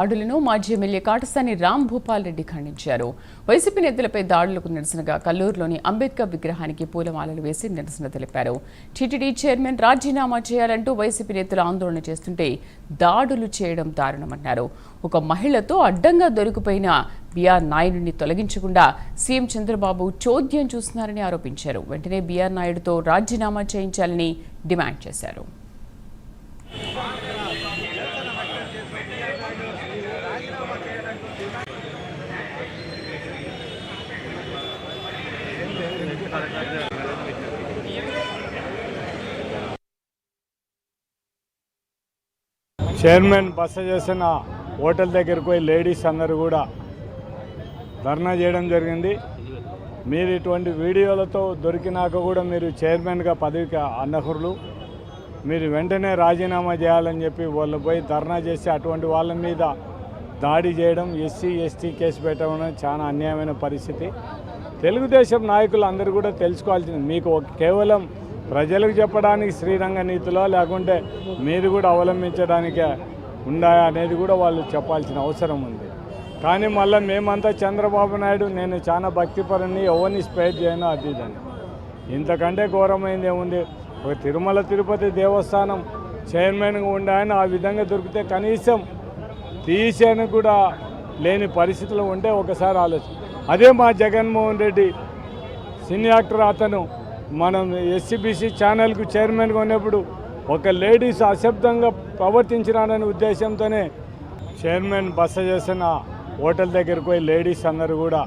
దాడులను మాజీ ఎమ్మెల్యే కాటసాని రామ్ భూపాల్ రెడ్డి ఖండించారు. వైసీపీ నేతలపై దాడులకు నిరసనగా కల్లూరులోని అంబేద్కర్ విగ్రహానికి పూలమాలలు వేసి నిరసన తెలిపారు. టీటీడీ చైర్మన్ రాజీనామా చేయాలంటూ వైసీపీ నేతలు ఆందోళన చేస్తుంటే దాడులు చేయడం దారుణమన్నారు. ఒక మహిళతో అడ్డంగా దొరికిపోయిన బీఆర్ నాయుడిని తొలగించకుండా సీఎం చంద్రబాబు చోద్యం చూస్తున్నారని ఆరోపించారు. వెంటనే బీఆర్ నాయుడుతో రాజీనామా చేయించాలని డిమాండ్ చేశారు. చైర్మన్ బస చేసిన హోటల్ దగ్గరికి పోయి లేడీస్ అందరూ కూడా ధర్నా చేయడం జరిగింది. మీరు ఇటువంటి వీడియోలతో దొరికినాక కూడా మీరు చైర్మన్గా పదవికి అనర్హులు, మీరు వెంటనే రాజీనామా చేయాలని చెప్పి వాళ్ళు పోయి ధర్నా చేసి అటువంటి వాళ్ళ మీద దాడి చేయడం, ఎస్సీ ఎస్టీ కేసు పెట్టడం చాలా అన్యాయమైన పరిస్థితి. తెలుగుదేశం నాయకులు అందరూ కూడా తెలుసుకోవాల్సింది, మీకు కేవలం ప్రజలకు చెప్పడానికి శ్రీరంగ నీతిలో లేకుంటే మీరు కూడా అవలంబించడానికే ఉండాయా అనేది కూడా వాళ్ళు చెప్పాల్సిన అవసరం ఉంది. కానీ మళ్ళీ మేమంతా చంద్రబాబు నాయుడు నేను చాలా భక్తిపరుని, ఎవరిని స్పేర్ చేయను అది ఇదని. ఇంతకంటే ఘోరమైంది ఏముంది? ఒక తిరుమల తిరుపతి దేవస్థానం చైర్మన్గా ఉండాయని ఆ విధంగా దొరికితే కనీసం తీసేను కూడా లేని పరిస్థితులు ఉంటే ఒకసారి ఆలోచన. అదే మా జగన్మోహన్ రెడ్డి సినీ యాక్టర్, అతను మనం ఎస్సీబీసీ ఛానల్కు చైర్మన్గా ఉన్నప్పుడు ఒక లేడీస్ అశబ్దంగా ప్రవర్తించినాడనే ఉద్దేశంతోనే చైర్మన్ బస చేసిన హోటల్ దగ్గరికి పోయి లేడీస్ అందరూ కూడా